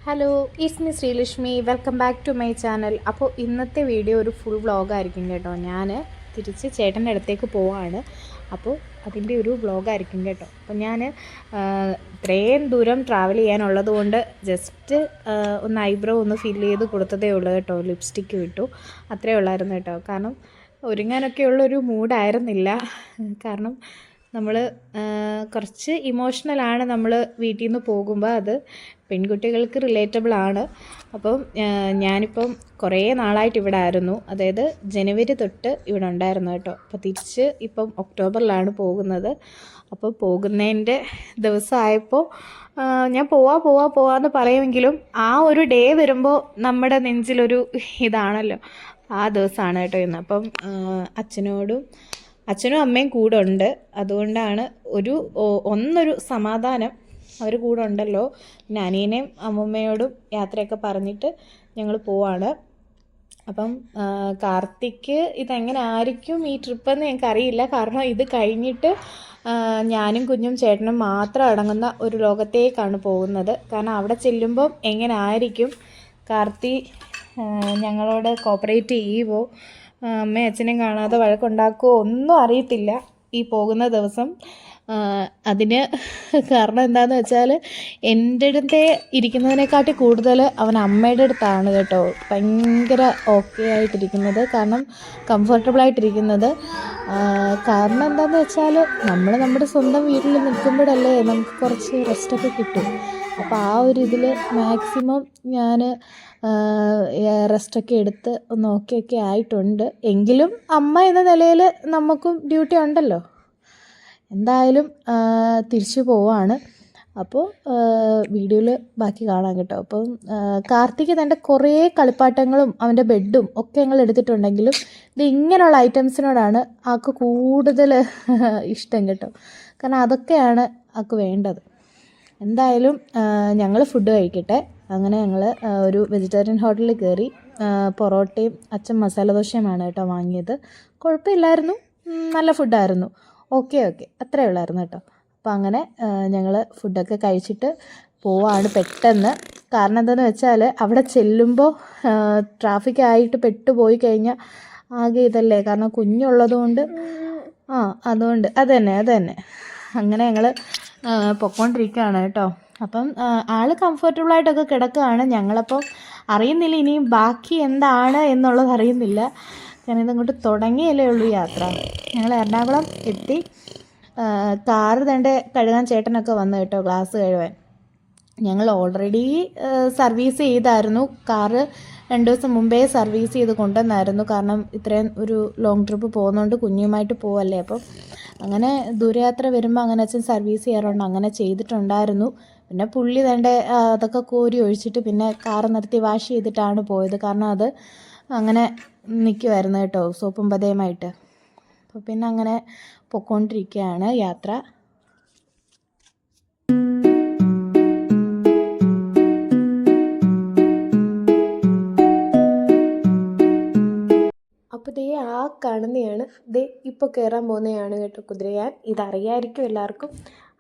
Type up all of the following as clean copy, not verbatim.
Hello, it's me Sreelakshmi. Welcome back to my channel. അപ്പോൾ ഇന്നത്തെ video ഒരു ഫുൾ വ്ളോഗായിരിക്കും കേട്ടോ. ഞാൻ തിരിച്ച് ചേട്ടൻ്റെ അടുത്തേക്ക് പോവാണ്. അപ്പോൾ അതിൻ്റെ ഒരു വ്ളോഗായിരിക്കും കേട്ടോ. അപ്പോൾ ഞാൻ ഇത്രയും ദൂരം ട്രാവൽ ചെയ്യാനുള്ളത് കൊണ്ട് ജസ്റ്റ് ഒന്ന് ഐബ്രോ ഒന്ന് ഫില്ല് ചെയ്ത് കൊടുത്തതേ ഉള്ളൂ കേട്ടോ. ലിപ്സ്റ്റിക്ക് വിട്ടു, അത്രേ ഉള്ളായിരുന്നു കേട്ടോ. കാരണം ഒരുങ്ങാനൊക്കെയുള്ളൊരു മൂഡായിരുന്നില്ല. കാരണം നമ്മൾ കുറച്ച് ഇമോഷണലാണ് നമ്മൾ വീട്ടിൽ നിന്ന് പോകുമ്പോൾ. അത് പെൺകുട്ടികൾക്ക് റിലേറ്റബിൾ ആണ്. അപ്പം ഞാനിപ്പം കുറേ നാളായിട്ട് ഇവിടെ ആയിരുന്നു. അതായത് ജനുവരി തൊട്ട് ഇവിടെ ഉണ്ടായിരുന്നു കേട്ടോ. അപ്പോൾ തിരിച്ച് ഇപ്പം ഒക്ടോബറിലാണ് പോകുന്നത്. അപ്പോൾ പോകുന്നതിൻ്റെ ദിവസമായപ്പോൾ ഞാൻ പോവാന്ന് പറയുമെങ്കിലും ആ ഒരു ഡേ വരുമ്പോൾ നമ്മുടെ നെഞ്ചിലൊരു ഇതാണല്ലോ, ആ ദിവസമാണ് കേട്ടോ ഇന്ന്. അപ്പം അച്ഛനും അമ്മയും കൂടെ ഉണ്ട്. അതുകൊണ്ടാണ് ഒന്നൊരു സമാധാനം, അവർ കൂടെ ഉണ്ടല്ലോ. പിന്നെ അനിയനെയും അമ്മൂമ്മയോടും യാത്രയൊക്കെ പറഞ്ഞിട്ട് ഞങ്ങൾ പോവാണ്. അപ്പം കാർത്തിക്ക് ഇതെങ്ങനെ ആയിരിക്കും ഈ ട്രിപ്പെന്ന് ഞങ്ങൾക്കറിയില്ല. കാരണം ഇത് കഴിഞ്ഞിട്ട് ഞാനും കുഞ്ഞും ചേട്ടനും മാത്രം അടങ്ങുന്ന ഒരു ലോകത്തേക്കാണ് പോകുന്നത്. കാരണം അവിടെ ചെല്ലുമ്പം എങ്ങനെ ആയിരിക്കും, കാർത്തി ഞങ്ങളോട് കോപ്പറേറ്റ് ചെയ്യുമോ, അമ്മയും അച്ഛനെയും കാണാതെ വഴക്കുണ്ടാക്കുമോ ഒന്നും അറിയത്തില്ല ഈ പോകുന്ന ദിവസം. അതിന് കാരണം എന്താണെന്ന് വെച്ചാൽ എൻ്റെ അടുത്ത് ഇരിക്കുന്നതിനെക്കാട്ടി കൂടുതൽ അവൻ അമ്മയുടെ അടുത്താണ് കേട്ടോ ഭയങ്കര ഓക്കെ ആയിട്ടിരിക്കുന്നത്. കാരണം കംഫർട്ടബിളായിട്ടിരിക്കുന്നത്. കാരണം എന്താണെന്ന് വെച്ചാൽ നമ്മൾ നമ്മുടെ സ്വന്തം വീട്ടിൽ നിൽക്കുമ്പോഴല്ലേ നമുക്ക് കുറച്ച് റെസ്റ്റൊക്കെ കിട്ടും. അപ്പോൾ ആ ഒരു ഇതിൽ മാക്സിമം ഞാൻ റെസ്റ്റൊക്കെ എടുത്ത് ഒന്ന് ഓക്കെ ആയിട്ടുണ്ട്. എങ്കിലും അമ്മ എന്ന നിലയിൽ നമുക്കും ഡ്യൂട്ടി ഉണ്ടല്ലോ. എന്തായാലും തിരിച്ചു പോവാണ്. അപ്പോൾ വീഡിയോയിൽ ബാക്കി കാണാം കേട്ടോ. അപ്പം കാർത്തിക് തൻ്റെ കുറേ കളിപ്പാട്ടങ്ങളും അവൻ്റെ ബെഡും ഒക്കെ ഞങ്ങൾ എടുത്തിട്ടുണ്ടെങ്കിലും ഇത് ഇങ്ങനെയുള്ള ഐറ്റംസിനോടാണ് ആൾക്ക് കൂടുതൽ ഇഷ്ടം കേട്ടോ. കാരണം അതൊക്കെയാണ് ആൾക്ക് വേണ്ടത്. എന്തായാലും ഞങ്ങൾ ഫുഡ് കഴിക്കട്ടെ. അങ്ങനെ ഞങ്ങൾ ഒരു വെജിറ്റേറിയൻ ഹോട്ടലിൽ കയറി. പൊറോട്ടയും അച്ഛൻ മസാല ദോശയുമാണ് കേട്ടോ വാങ്ങിയത്. കുഴപ്പമില്ലായിരുന്നു, നല്ല ഫുഡായിരുന്നു. ഓക്കെ അത്രയേ ഉള്ളായിരുന്നു കേട്ടോ. അപ്പോൾ അങ്ങനെ ഞങ്ങൾ ഫുഡൊക്കെ കഴിച്ചിട്ട് പോവാണ് പെട്ടെന്ന്. കാരണം എന്താണെന്ന് വെച്ചാൽ അവിടെ ചെല്ലുമ്പോൾ ട്രാഫിക്കായിട്ട് പെട്ടുപോയി കഴിഞ്ഞാൽ ആകെ ഇതല്ലേ. കാരണം കുഞ്ഞുള്ളത് കൊണ്ട് അതുകൊണ്ട് അത് തന്നെ അങ്ങനെ ഞങ്ങൾ പൊയ്ക്കൊണ്ടിരിക്കുകയാണ് കേട്ടോ. അപ്പം ആൾ കംഫർട്ടബിളായിട്ടൊക്കെ കിടക്കുകയാണ്. ഞങ്ങളപ്പോൾ അറിയുന്നില്ല ഇനിയും ബാക്കി എന്താണ് എന്നുള്ളത് അറിയുന്നില്ല. കാരണം ഇതങ്ങോട്ട് തുടങ്ങിയല്ലേ ഉള്ളൂ യാത്ര. ഞങ്ങൾ എറണാകുളം എത്തി. കാറ് തൻ്റെ കഴുകാൻ ചേട്ടനൊക്കെ വന്നു കേട്ടോ, ഗ്ലാസ് കഴുകാൻ. ഞങ്ങൾ ഓൾറെഡി സർവീസ് ചെയ്തായിരുന്നു. കാറ് 2 ദിവസം മുമ്പേ സർവീസ് ചെയ്ത് കൊണ്ടുവന്നായിരുന്നു. കാരണം ഇത്രയും ഒരു ലോങ് ട്രിപ്പ് പോകുന്നതുകൊണ്ട് കുഞ്ഞുമായിട്ട് പോവല്ലേ. അപ്പം അങ്ങനെ ദൂരയാത്ര വരുമ്പോൾ അങ്ങനെ അച്ഛൻ സർവീസ് ചെയ്യാറുണ്ട്. അങ്ങനെ ചെയ്തിട്ടുണ്ടായിരുന്നു. പിന്നെ പുള്ളി തൻ്റെ അതൊക്കെ കോരി ഒഴിച്ചിട്ട് പിന്നെ കാറ് നിർത്തി വാഷ് ചെയ്തിട്ടാണ് പോയത്. കാരണം അത് അങ്ങനെ നിൽക്കുമായിരുന്നു കേട്ടോ, സോപ്പും പതയുമായിട്ട്. അപ്പോൾ പിന്നെ അങ്ങനെ പൊയ്ക്കൊണ്ടിരിക്കുകയാണ് യാത്ര. അപ്പോൾ ദേ ആ കാണുന്നതാണ്, ദേ ഇപ്പോൾ കയറാൻ പോകുന്നതാണ് കേട്ടോ കുതിരയാൻ. ഇതറിയായിരിക്കും എല്ലാവർക്കും,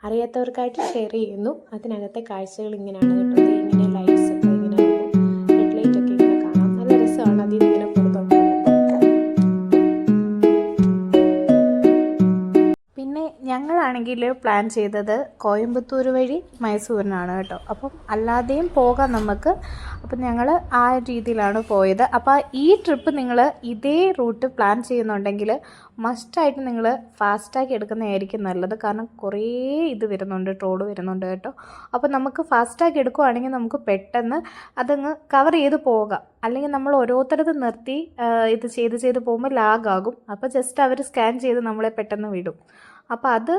അറിയാത്തവർക്കായിട്ട് ഷെയർ ചെയ്യുന്നു. അതിനകത്തെ കാഴ്ചകൾ ഇങ്ങനെയാണ് കേട്ടോ. ഇങ്ങനെ ലൈറ്റ്സ് ഒക്കെ ഇങ്ങനെ ഹെഡ് ലൈറ്റ് ഒക്കെ ഇങ്ങനെ കാണാം. നല്ല രസമാണ് അതിൽ ഇങ്ങനെ പുറത്തോട്ട്. പിന്നെ ഞങ്ങളാണെങ്കിൽ പ്ലാൻ ചെയ്തത് കോയമ്പത്തൂർ വഴി മൈസൂരിനാണ് കേട്ടോ. അപ്പം അല്ലാതെയും പോകാം നമുക്ക്. അപ്പം ഞങ്ങൾ ആ രീതിയിലാണ് പോയത്. അപ്പോൾ ഈ ട്രിപ്പ് നിങ്ങൾ ഇതേ റൂട്ട് പ്ലാൻ ചെയ്യുന്നുണ്ടെങ്കിൽ മസ്റ്റായിട്ട് നിങ്ങൾ ഫാസ്റ്റാഗ് എടുക്കുന്നതായിരിക്കും നല്ലത്. കാരണം കുറേ ട്രോള് വരുന്നുണ്ട് കേട്ടോ. അപ്പോൾ നമുക്ക് ഫാസ്റ്റാഗ് എടുക്കുവാണെങ്കിൽ നമുക്ക് പെട്ടെന്ന് അതങ്ങ് കവർ ചെയ്ത് പോകാം. അല്ലെങ്കിൽ നമ്മൾ ഓരോരുത്തരത് നിർത്തി ഇത് ചെയ്ത് പോകുമ്പോൾ ലാഗാകും. അപ്പോൾ ജസ്റ്റ് അവർ സ്കാൻ ചെയ്ത് നമ്മളെ പെട്ടെന്ന് വിടും. അപ്പോൾ അത്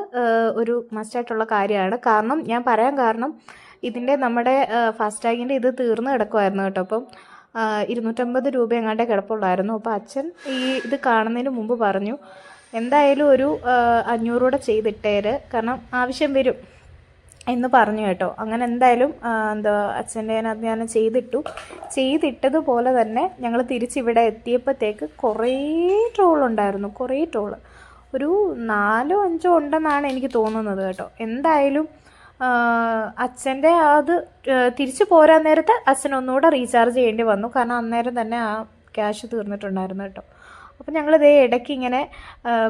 ഒരു മസ്റ്റായിട്ടുള്ള കാര്യമാണ്. കാരണം ഞാൻ പറയാൻ കാരണം ഇതിൻ്റെ നമ്മുടെ ഫാസ്റ്റാഗിൻ്റെ ഇത് തീർന്ന് കിടക്കുമായിരുന്നു കേട്ടോ. അപ്പം 250 രൂപ എങ്ങാണ്ടേ കിടപ്പുള്ളായിരുന്നു. അപ്പോൾ അച്ഛൻ ഈ ഇത് കാണുന്നതിന് മുമ്പ് പറഞ്ഞു എന്തായാലും ഒരു 500 കൂടെ ചെയ്തിട്ടേര്, കാരണം ആവശ്യം വരും എന്ന് പറഞ്ഞു കേട്ടോ. അങ്ങനെ എന്തായാലും അച്ഛൻ്റെ അതിനകത്ത് ഞാൻ ചെയ്തിട്ടതുപോലെ തന്നെ ഞങ്ങൾ തിരിച്ചിവിടെ എത്തിയപ്പോഴത്തേക്ക് കുറേ ട്രോളുണ്ടായിരുന്നു. ഒരു 4-5 ഉണ്ടെന്നാണ് എനിക്ക് തോന്നുന്നത് കേട്ടോ. എന്തായാലും അച്ഛൻ്റെ അത് തിരിച്ചു പോരാൻ നേരത്ത് അച്ഛൻ ഒന്നുകൂടെ റീചാർജ് ചെയ്യേണ്ടി വന്നു. കാരണം അന്നേരം തന്നെ ആ ക്യാഷ് തീർന്നിട്ടുണ്ടായിരുന്നു കേട്ടോ. അപ്പോൾ ഞങ്ങളിതേ ഇടയ്ക്ക് ഇങ്ങനെ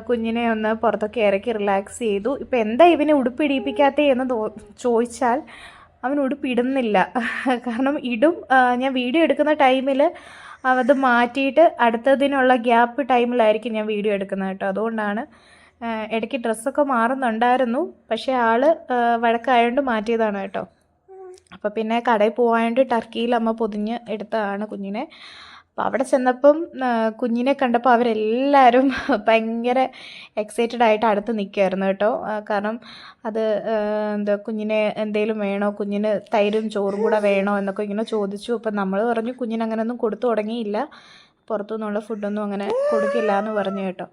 കുഞ്ഞിനെ ഒന്ന് പുറത്തൊക്കെ ഇറക്കി റിലാക്സ് ചെയ്തു. ഇപ്പോൾ എന്താ ഇവനെ ഉടുപ്പിടിപ്പിക്കാത്തേ എന്ന് ചോദിച്ചാൽ അവൻ ഉടുപ്പിടുന്നില്ല. കാരണം ഇടും, ഞാൻ വീഡിയോ എടുക്കുന്ന ടൈമിൽ അത് മാറ്റിയിട്ട് അടുത്തതിനുള്ള ഗ്യാപ്പ് ടൈമിലായിരിക്കും ഞാൻ വീഡിയോ എടുക്കുന്നത് കേട്ടോ. അതുകൊണ്ടാണ് ഇടയ്ക്ക് ഡ്രസ്സൊക്കെ മാറുന്നുണ്ടായിരുന്നു. പക്ഷേ ആൾ വഴക്കായതുകൊണ്ട് മാറ്റിയതാണ് കേട്ടോ. അപ്പോൾ പിന്നെ കടയിൽ പോകാണ്ട് ടർക്കിയിൽ അമ്മ പൊതിഞ്ഞ് എടുത്തതാണ് കുഞ്ഞിനെ. അപ്പോൾ അവിടെ ചെന്നപ്പം കുഞ്ഞിനെ കണ്ടപ്പോൾ അവരെല്ലാവരും ഭയങ്കര എക്സൈറ്റഡ് ആയിട്ട് അടുത്ത് നിൽക്കുമായിരുന്നു കേട്ടോ. കാരണം അത് എന്താ കുഞ്ഞിനെ എന്തെങ്കിലും വേണോ, കുഞ്ഞിന് തൈരും ചോറും കൂടെ വേണോ എന്നൊക്കെ ഇങ്ങനെ ചോദിച്ചു. അപ്പം നമ്മൾ പറഞ്ഞു കുഞ്ഞിന് അങ്ങനെയൊന്നും കൊടുത്തു തുടങ്ങിയില്ല, പുറത്തുനിന്നുള്ള ഫുഡൊന്നും അങ്ങനെ കൊടുക്കില്ല എന്ന് പറഞ്ഞു കേട്ടോ.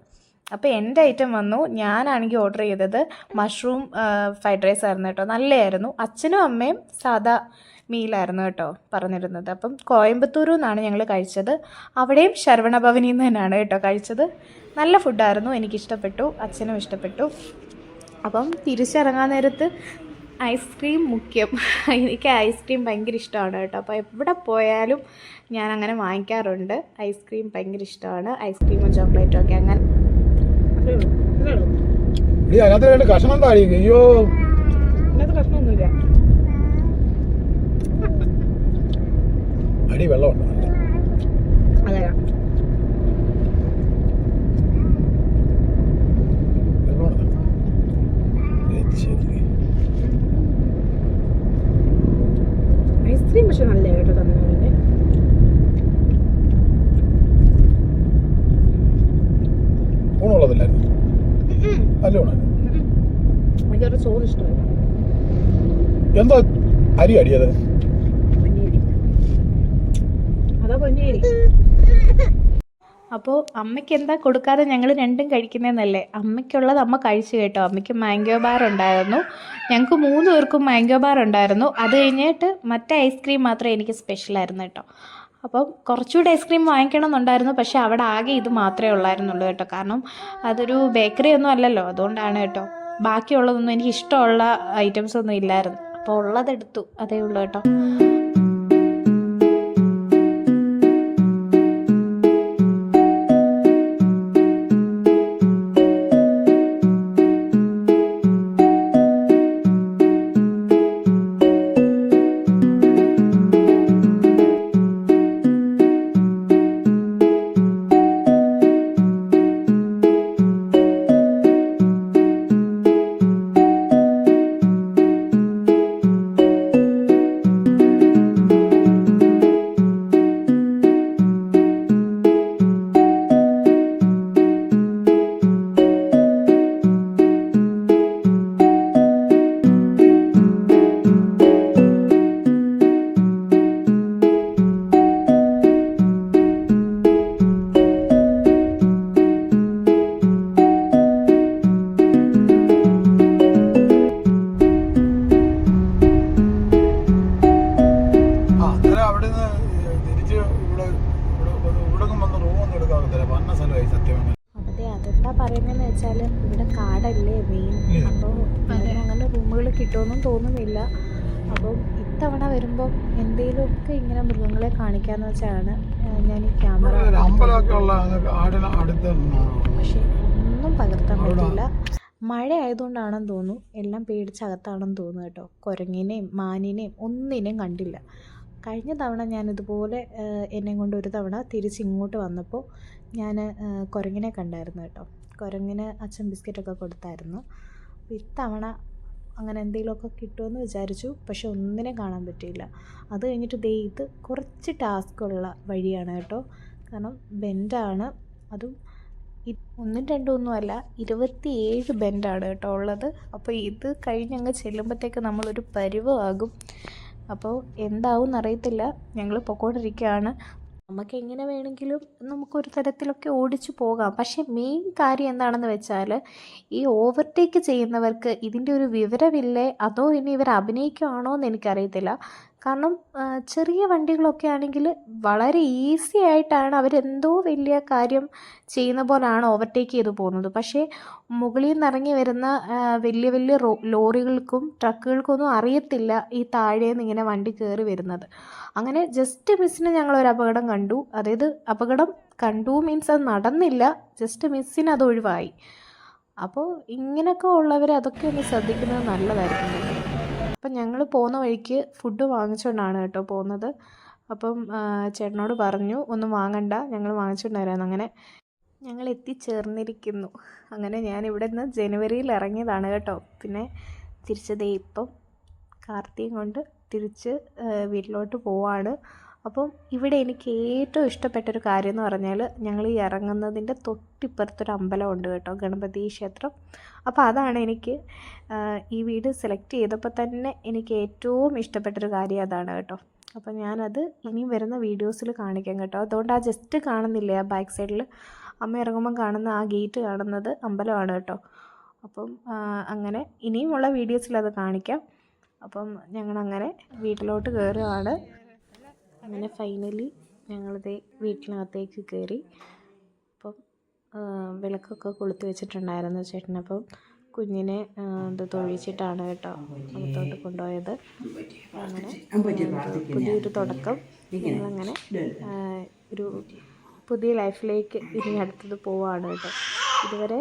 അപ്പോൾ എൻ്റെ ഐറ്റം വന്നു. ഞാനാണെങ്കിൽ ഓർഡർ ചെയ്തത് മഷ്റൂം ഫ്രൈഡ് റൈസ് ആയിരുന്നു കേട്ടോ. നല്ലതായിരുന്നു. അച്ഛനും അമ്മയും സാദാ മീലായിരുന്നു കേട്ടോ പറഞ്ഞിരുന്നത്. അപ്പം കോയമ്പത്തൂരിൽ നിന്നാണ് ഞങ്ങൾ കഴിച്ചത്. അവിടെയും ശരവണ ഭവനിൽ നിന്ന് തന്നെയാണ് കേട്ടോ കഴിച്ചത്. നല്ല ഫുഡായിരുന്നു, എനിക്കിഷ്ടപ്പെട്ടു, അച്ഛനും ഇഷ്ടപ്പെട്ടു. അപ്പം തിരിച്ചിറങ്ങാൻ നേരത്ത് ഐസ്ക്രീം മുഖ്യം. എനിക്ക് ഐസ്ക്രീം ഭയങ്കര ഇഷ്ടമാണ് കേട്ടോ. അപ്പോൾ എവിടെ പോയാലും ഞാൻ അങ്ങനെ വാങ്ങിക്കാറുണ്ട്. ഐസ്ക്രീം ഭയങ്കര ഇഷ്ടമാണ്. ഐസ്ക്രീമും ചോക്ലേറ്റും ഒക്കെ അങ്ങനെ. കഷ്ണം അയ്യോ കഷ്ണമൊന്നുമില്ല. അടി വെള്ളമുണ്ട്. അതെ, ഐസ്ക്രീം പക്ഷെ നല്ല കേട്ടോ തമിഴ്നാടിൻ്റെ. ഊണുള്ളതില്ലായിരുന്നു, നല്ല ഊണായിരുന്നു. എനിക്കവരുടെ ചോറ് ഇഷ്ടമല്ല. എന്താ അരി അടിയത്? അപ്പോൾ അമ്മയ്ക്ക് എന്താ കൊടുക്കാതെ ഞങ്ങൾ രണ്ടും കഴിക്കുന്നതെന്നല്ലേ. അമ്മയ്ക്കുള്ളത് അമ്മ കഴിച്ചു കേട്ടോ. അമ്മയ്ക്ക് മാംഗോ ബാർ ഉണ്ടായിരുന്നു, ഞങ്ങൾക്ക് 3 പേർക്കും മാംഗോ ബാർ ഉണ്ടായിരുന്നു. അത് കഴിഞ്ഞിട്ട് മറ്റേ ഐസ്ക്രീം മാത്രമേ എനിക്ക് സ്പെഷ്യലായിരുന്നു കേട്ടോ. അപ്പം കുറച്ചുകൂടി ഐസ്ക്രീം വാങ്ങിക്കണം എന്നുണ്ടായിരുന്നു. പക്ഷേ അവിടെ ആകെ ഇത് മാത്രമേ ഉള്ളായിരുന്നുള്ളൂ കേട്ടോ. കാരണം അതൊരു ബേക്കറി ഒന്നും അല്ലല്ലോ, അതുകൊണ്ടാണ് കേട്ടോ. ബാക്കിയുള്ളതൊന്നും എനിക്ക് ഇഷ്ടമുള്ള ഐറ്റംസ് ഒന്നും ഇല്ലായിരുന്നു. അപ്പോൾ ഉള്ളതെടുത്തു, അതേ ഉള്ളൂ കേട്ടോ. അതെന്താ പറയുന്നതെന്ന് വെച്ചാൽ ഇവിടെ കാടല്ലേ മെയിൻ. അപ്പോൾ അങ്ങനെ റൂമുകൾ കിട്ടുമെന്നും തോന്നുന്നില്ല. അപ്പം ഇത്തവണ വരുമ്പം എന്തെങ്കിലുമൊക്കെ ഇങ്ങനെ മൃഗങ്ങളെ കാണിക്കാന്ന് വെച്ചാണ് ഞാൻ ഈ ക്യാമറ. പക്ഷെ ഒന്നും പകർത്താൻ പറ്റില്ല. മഴ ആയതുകൊണ്ടാണെന്ന് തോന്നുന്നു, എല്ലാം പേടിച്ചകത്താണെന്ന് തോന്നുന്നു കേട്ടോ. കുരങ്ങിനെയും മാനിനെയും ഒന്നിനെയും കണ്ടില്ല. കഴിഞ്ഞ തവണ ഞാനിതുപോലെ എന്നെ കൊണ്ട് ഒരു തവണ തിരിച്ചിങ്ങോട്ട് വന്നപ്പോൾ ഞാൻ കുരങ്ങിനെ കണ്ടായിരുന്നു കേട്ടോ. കുരങ്ങിന് അച്ഛൻ ബിസ്ക്കറ്റൊക്കെ കൊടുത്തായിരുന്നു. അപ്പോൾ ഇത്തവണ അങ്ങനെ എന്തെങ്കിലുമൊക്കെ കിട്ടുമെന്ന് വിചാരിച്ചു, പക്ഷെ ഒന്നിനെ കാണാൻ പറ്റിയില്ല. അത് കഴിഞ്ഞിട്ട് ദേ ഇത് കുറച്ച് ടാസ്ക്കുള്ള വഴിയാണ് കേട്ടോ. കാരണം ബെൻഡാണ്, അതും 1 2 ഒന്നുമല്ല 27 ബെൻഡാണ് കേട്ടോ ഉള്ളത്. അപ്പോൾ ഇത് കഴിഞ്ഞങ്ങ് ചെല്ലുമ്പോഴത്തേക്ക് നമ്മളൊരു പരുവമാകും. അപ്പോൾ എന്താവും എന്നറിയത്തില്ല. ഞങ്ങൾ പൊക്കോണ്ടിരിക്കുകയാണ്. നമുക്ക് എങ്ങനെ വേണമെങ്കിലും നമുക്കൊരു തരത്തിലൊക്കെ ഓടിച്ചു പോകാം. പക്ഷേ മെയിൻ കാര്യം എന്താണെന്ന് വെച്ചാൽ ഈ ഓവർടേക്ക് ചെയ്യുന്നവർക്ക് ഇതിൻ്റെ ഒരു വിവരമില്ലേ, അതോ ഇനി ഇവർ അഭിനയിക്കുകയാണോ എന്ന് എനിക്കറിയത്തില്ല. കാരണം ചെറിയ വണ്ടികളൊക്കെ ആണെങ്കിൽ വളരെ ഈസി ആയിട്ടാണ് അവരെന്തോ വലിയ കാര്യം ചെയ്യുന്ന പോലാണ് ഓവർടേക്ക് ചെയ്ത് പോകുന്നത്. പക്ഷേ മുകളിൽ നിന്ന് ഇറങ്ങി വരുന്ന വലിയ വലിയ ലോറികൾക്കും ട്രക്കുകൾക്കൊന്നും അറിയത്തില്ല ഈ താഴേന്ന് ഇങ്ങനെ വണ്ടി കയറി വരുന്നത്. അങ്ങനെ ജസ്റ്റ് മിസ്സിന് ഞങ്ങളൊരു അപകടം കണ്ടു. അതായത് അപകടം കണ്ടു മീൻസ് അത് നടന്നില്ല, ജസ്റ്റ് മിസ്സിന് അത് ഒഴിവായി. അപ്പോൾ ഇങ്ങനെയൊക്കെ ഉള്ളവർ അതൊക്കെ ഒന്ന് ശ്രദ്ധിക്കുന്നത് നല്ലതായിരിക്കും കേട്ടോ. അപ്പം ഞങ്ങൾ പോകുന്ന വഴിക്ക് ഫുഡ് വാങ്ങിച്ചുകൊണ്ടാണ് കേട്ടോ പോകുന്നത്. അപ്പം ചേട്ടനോട് പറഞ്ഞു ഒന്നും വാങ്ങണ്ട, ഞങ്ങൾ വാങ്ങിച്ചുകൊണ്ടുവരാമെന്ന്. അങ്ങനെ ഞങ്ങൾ എത്തിച്ചേർന്നിരിക്കുന്നു. അങ്ങനെ ഞാൻ ഇവിടെ നിന്ന് ജനുവരിയിൽ ഇറങ്ങിയതാണ് കേട്ടോ. പിന്നെ തിരിച്ചതേ ഇപ്പം കാർത്തിയും കൊണ്ട് തിരിച്ച് വീട്ടിലോട്ട് പോവാണ്. അപ്പം ഇവിടെ എനിക്ക് ഏറ്റവും ഇഷ്ടപ്പെട്ടൊരു കാര്യം എന്ന് പറഞ്ഞാൽ ഞങ്ങൾ ഈ ഇറങ്ങുന്നതിൻ്റെ തൊട്ടിപ്പുറത്തൊരു അമ്പലമുണ്ട് കേട്ടോ, ഗണപതി ക്ഷേത്രം. അപ്പോൾ അതാണ് എനിക്ക് ഈ വീട് സെലക്ട് ചെയ്തപ്പോൾ തന്നെ എനിക്ക് ഏറ്റവും ഇഷ്ടപ്പെട്ടൊരു കാര്യം അതാണ് കേട്ടോ. അപ്പോൾ ഞാനത് ഇനിയും വരുന്ന വീഡിയോസിൽ കാണിക്കാം കേട്ടോ. അതുകൊണ്ട് ആ ജസ്റ്റ് കാണുന്നില്ലേ ആ ബാക്ക് സൈഡിൽ അമ്മ ഇറങ്ങുമ്പം കാണുന്ന ആ ഗേറ്റ് കാണുന്നത് അമ്പലമാണ് കേട്ടോ. അപ്പം അങ്ങനെ ഇനിയുമുള്ള വീഡിയോസിൽ അത് കാണിക്കാം. അപ്പം ഞങ്ങളങ്ങനെ വീട്ടിലോട്ട് കയറുകയാണ്. അങ്ങനെ ഫൈനലി ഞങ്ങളിത് വീട്ടിനകത്തേക്ക് കയറി. അപ്പം വിളക്കൊക്കെ കൊളുത്തി വെച്ചിട്ടുണ്ടായിരുന്നു ചേട്ടൻ. അപ്പം കുഞ്ഞിനെ ഇത് തൊഴിച്ചിട്ടാണ് കേട്ടോ അകത്തോട്ട് കൊണ്ടുപോയത്. അങ്ങനെ പുതിയൊരു തുടക്കം, ഞങ്ങളങ്ങനെ ഒരു പുതിയ ലൈഫിലേക്ക് ഇനി അടുത്തത് പോവാണ് കേട്ടോ. ഇതുവരെ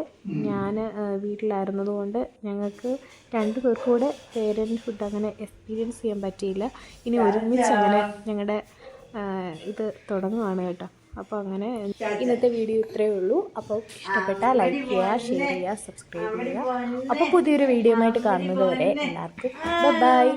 ഞാൻ വീട്ടിലായിരുന്നത് കൊണ്ട് ഞങ്ങൾക്ക് 2 പേർക്കും കൂടെ പേരൻറ്റ്ഹുഡ് അങ്ങനെ എക്സ്പീരിയൻസ് ചെയ്യാൻ പറ്റിയില്ല. ഇനി ഒരുമിച്ച് അങ്ങനെ ഞങ്ങളുടെ ഇത് തുടങ്ങുകയാണ് കേട്ടോ. അപ്പോൾ അങ്ങനെ ഇന്നത്തെ വീഡിയോ ഇത്രയേ ഉള്ളൂ. അപ്പോൾ ഇഷ്ടപ്പെട്ടാൽ ലൈക്ക് ചെയ്യുക, ഷെയർ ചെയ്യുക, സബ്സ്ക്രൈബ് ചെയ്യുക. അപ്പോൾ പുതിയൊരു വീഡിയോ ആയിട്ട് കാണുന്നത് വരെ എല്ലാവർക്കും ബൈ.